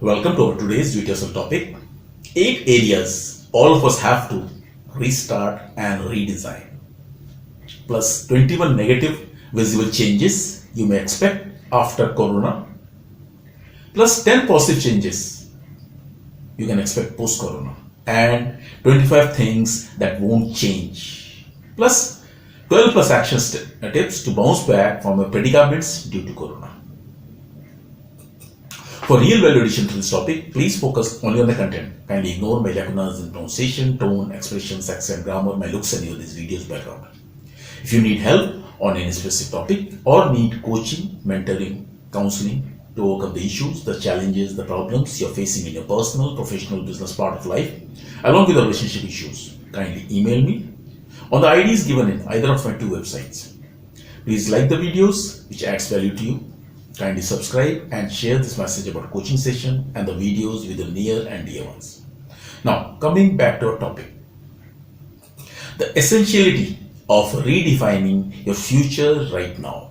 Welcome to our today's do-it-yourself topic. 8 areas all of us have to restart and redesign. Plus 21 negative visible changes you may expect after Corona. Plus 10 positive changes you can expect post-Corona. And 25 things that won't change. Plus 12 plus action tips to bounce back from your predicaments due to Corona. For real value addition to this topic, please focus only on the content. Kindly ignore my lacunas in pronunciation, tone, expressions, accent, grammar, my looks and your this video's background. If you need help on any specific topic or need coaching, mentoring, counseling to overcome the issues, the challenges, the problems you're facing in your personal, professional, business part of life, along with the relationship issues, kindly email me on the IDs given in either of my 2 websites. Please like the videos which adds value to you. Kindly subscribe and share this message about coaching session and the videos with the near and dear ones. Now, coming back to our topic. The essentiality of redefining your future right now.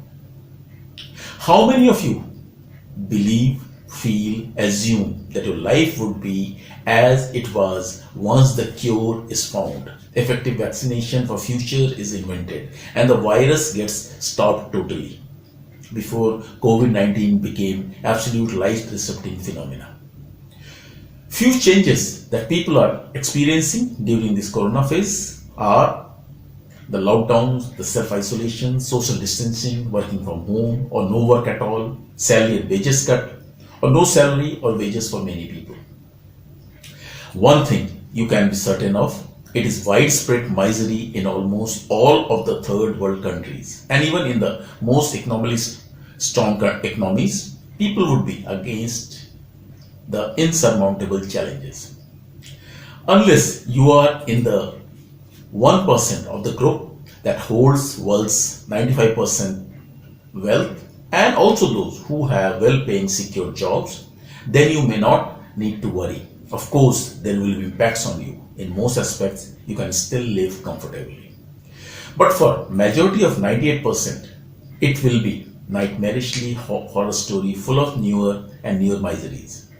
How many of you believe, feel, assume that your life would be as it was once the cure is found, effective vaccination for future is invented, and the virus gets stopped totally, before COVID-19 became absolute life-disrupting phenomena? Few changes that people are experiencing during this Corona phase are the lockdowns, the self-isolation, social distancing, working from home or no work at all, salary and wages cut, or no salary or wages for many people. One thing you can be certain of, it is widespread misery in almost all of the third world countries, and even in the most economically strong economies, people would be against the insurmountable challenges. Unless you are in the 1% of the group that holds world's 95% wealth, and also those who have well-paying secure jobs, then you may not need to worry. Of course, there will be impacts on you. In most aspects, you can still live comfortably. But for majority of 98%, it will be nightmarishly horror story full of newer and newer miseries.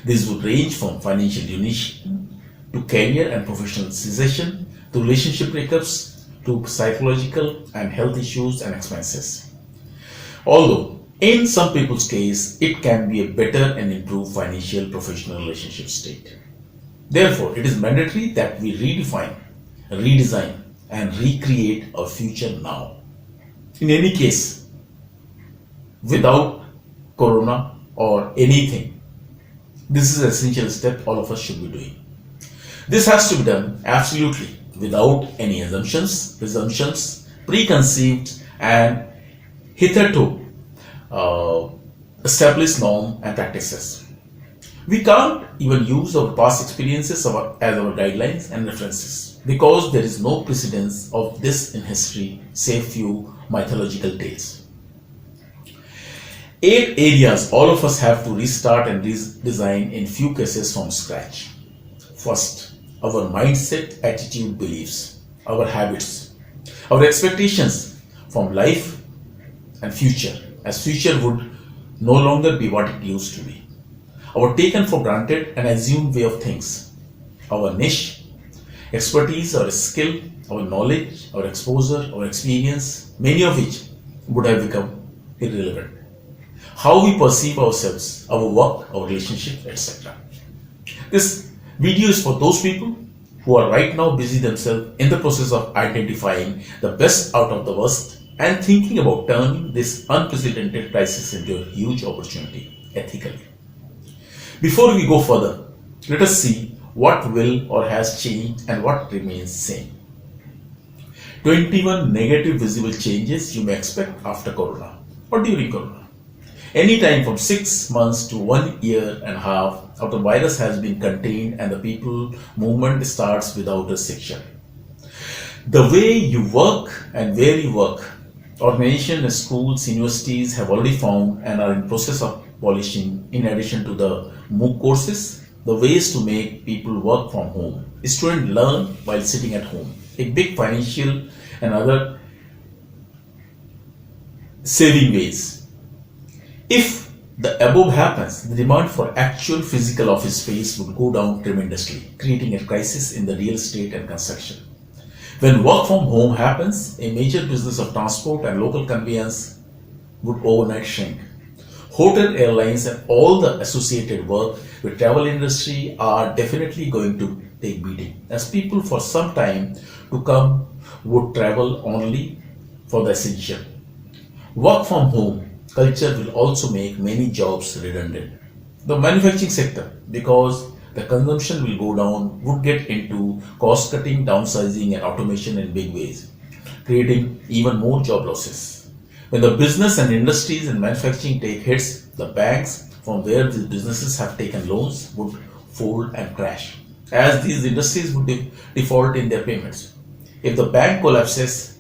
This would range from financial ruination to career and professional cessation to relationship breakups to psychological and health issues and expenses. Although in some people's case, it can be a better and improved financial professional relationship state. Therefore, it is mandatory that we redefine, redesign, and recreate our future now. In any case, without Corona or anything, this is an essential step all of us should be doing. This has to be done absolutely without any assumptions, presumptions, preconceived and hitherto established norms and practices. We can't even use our past experiences as our guidelines and references because there is no precedence of this in history save few mythological tales. 8 areas all of us have to restart and redesign in few cases from scratch. First, our mindset, attitude, beliefs, our habits, our expectations from life and future, as future would no longer be what it used to be. Our taken for granted and assumed way of things, our niche, expertise or skill, our knowledge, our exposure, our experience, many of which would have become irrelevant. How we perceive ourselves, our work, our relationship, etc. This video is for those people who are right now busy themselves in the process of identifying the best out of the worst and thinking about turning this unprecedented crisis into a huge opportunity ethically. Before we go further, let us see what will or has changed and what remains same. 21 negative visible changes you may expect after Corona or during Corona. Anytime from 6 months to 1 year and a half after the virus has been contained and the people movement starts without restriction. The way you work and where you work, organizations, schools, universities have already found and are in process of polishing, in addition to the MOOC courses, the ways to make people work from home. Students learn while sitting at home. A big financial and other saving ways. If the above happens, the demand for actual physical office space would go down tremendously, creating a crisis in the real estate and construction. When work from home happens, a major business of transport and local conveyance would overnight shrink. Hotel, airlines, and all the associated work with travel industry are definitely going to take beating, as people for some time to come would travel only for the essential. Work from home culture will also make many jobs redundant. The manufacturing sector, because the consumption will go down, would get into cost cutting, downsizing, and automation in big ways, creating even more job losses. When the business and industries and manufacturing take hits, the banks from where these businesses have taken loans would fold and crash, as these industries would default in their payments. If the bank collapses,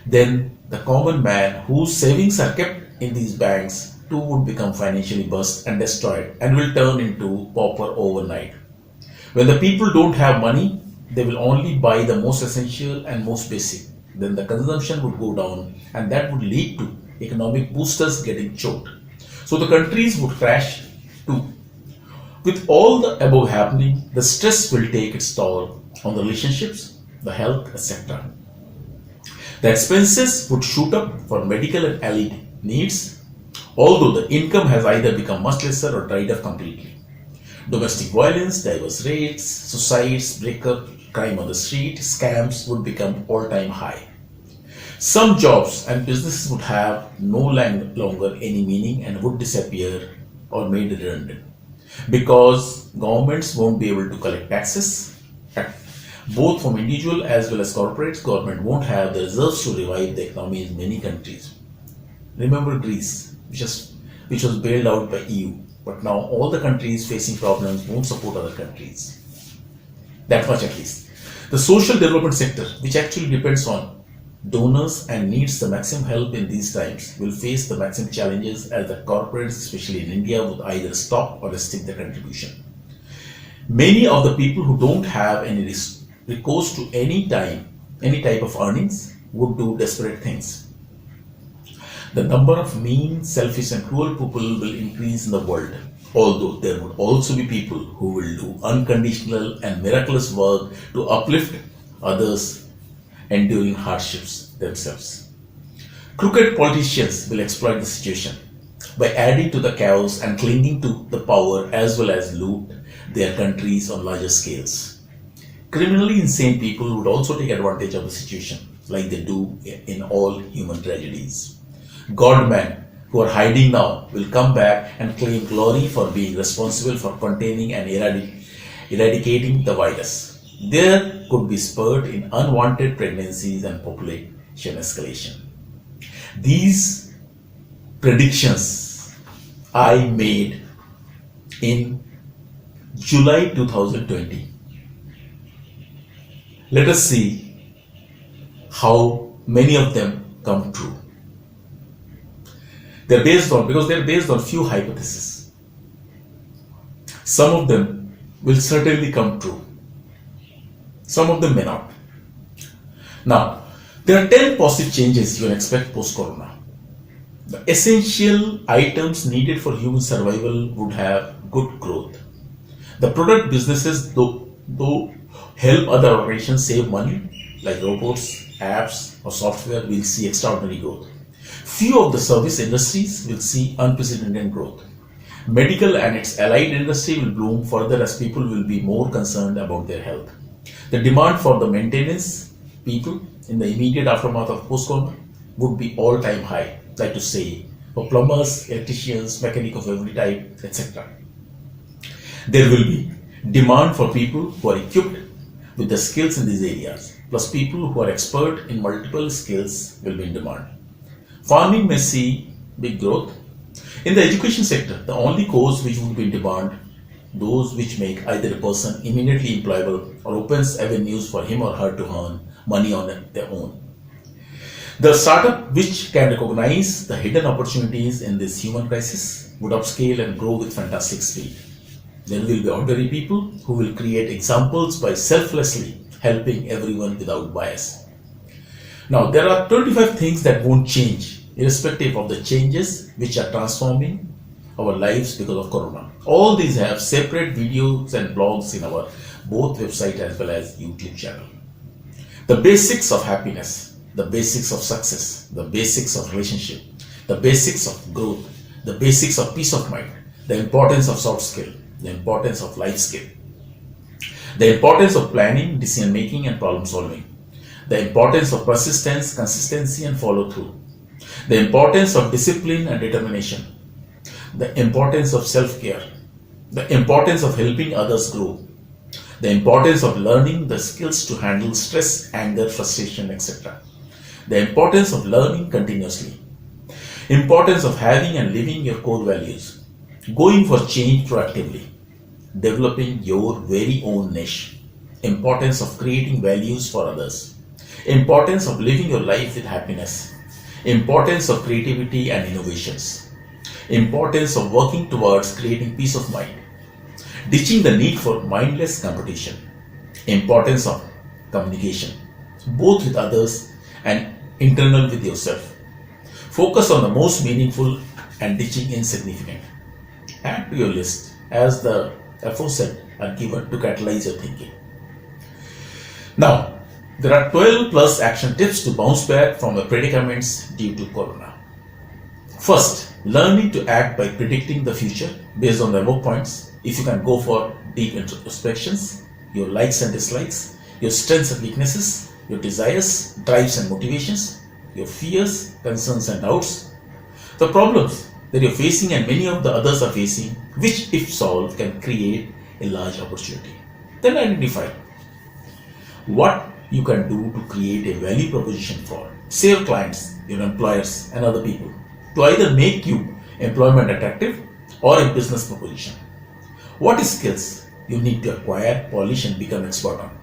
then the common man whose savings are kept in these banks too would become financially burst and destroyed and will turn into pauper overnight. When the people don't have money, they will only buy the most essential and most basic. Then the consumption would go down, and that would lead to economic boosters getting choked. So the countries would crash too. With all the above happening, the stress will take its toll on the relationships, the health, etc. The expenses would shoot up for medical and allied needs, although the income has either become much lesser or dried up completely. Domestic violence, divorce rates, suicides, breakup, crime on the street, scams would become all-time high. Some jobs and businesses would have no longer any meaning and would disappear or made redundant, because governments won't be able to collect taxes, both from individual as well as corporates. Government won't have the reserves to revive the economy in many countries. Remember Greece, which was bailed out by EU, but now all the countries facing problems won't support other countries. That much at least. The social development sector, which actually depends on donors and needs the maximum help in these times, will face the maximum challenges, as the corporates, especially in India, would either stop or restrict their contribution. Many of the people who don't have any recourse to any type of earnings would do desperate things. The number of mean, selfish, and cruel people will increase in the world, although there would also be people who will do unconditional and miraculous work to uplift others enduring hardships themselves. Crooked politicians will exploit the situation by adding to the chaos and clinging to the power, as well as loot their countries on larger scales. Criminally insane people would also take advantage of the situation, like they do in all human tragedies. Godmen who are hiding now will come back and claim glory for being responsible for containing and eradicating the virus. There could be spurt in unwanted pregnancies and population escalation. These predictions I made in July 2020. Let us see how many of them come true. They're based on few hypotheses. Some of them will certainly come true. Some of them may not. Now, there are 10 positive changes you can expect post-corona. The essential items needed for human survival would have good growth. The product businesses, though help other organizations save money, like robots, apps, or software, will see extraordinary growth. Few of the service industries will see unprecedented growth. Medical and its allied industry will bloom further, as people will be more concerned about their health. The demand for the maintenance people in the immediate aftermath of post-corona would be all-time high, like to say, for plumbers, electricians, mechanics of every type, etc. There will be demand for people who are equipped with the skills in these areas, plus people who are expert in multiple skills will be in demand. Farming may see big growth. In the education sector, the only course which would be in demand, those which make either a person immediately employable or opens avenues for him or her to earn money on their own. The startup which can recognize the hidden opportunities in this human crisis would upscale and grow with fantastic speed. There will be ordinary people who will create examples by selflessly helping everyone without bias. Now, there are 25 things that won't change, irrespective of the changes which are transforming our lives because of Corona. All these have separate videos and blogs in our both website as well as YouTube channel. The basics of happiness, the basics of success, the basics of relationship, the basics of growth, the basics of peace of mind, the importance of soft skill, the importance of life skill, the importance of planning, decision making and problem solving, the importance of persistence, consistency and follow through, the importance of discipline and determination, the importance of self-care, the importance of helping others grow, the importance of learning the skills to handle stress, anger, frustration, etc. The importance of learning continuously, importance of having and living your core values, going for change proactively, developing your very own niche, importance of creating values for others, importance of living your life with happiness, importance of creativity and innovations, importance of working towards creating peace of mind, ditching the need for mindless competition, importance of communication, both with others and internal with yourself. Focus on the most meaningful and ditching insignificant. Add to your list as the aforesaid are given to catalyze your thinking. Now, there are 12 plus action tips to bounce back from the predicaments due to Corona. First, learning to act by predicting the future based on the above points. If you can go for deep introspections, your likes and dislikes, your strengths and weaknesses, your desires, drives and motivations, your fears, concerns and doubts, the problems that you're facing and many of the others are facing, which if solved can create a large opportunity. Then identify what you can do to create a value proposition for, say, your clients, your employers and other people to either make you employment attractive or a business proposition. What skills you need to acquire, polish and become expert on?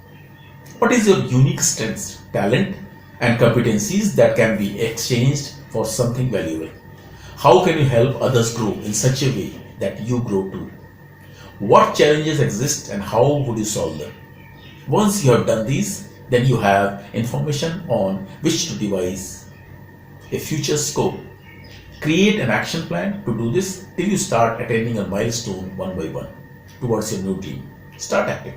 What is your unique strengths, talent and competencies that can be exchanged for something valuable? How can you help others grow in such a way that you grow too? What challenges exist and how would you solve them? Once you have done these, then you have information on which to devise a future scope. Create an action plan to do this till you start attaining a milestone one by one towards your new dream. Start acting.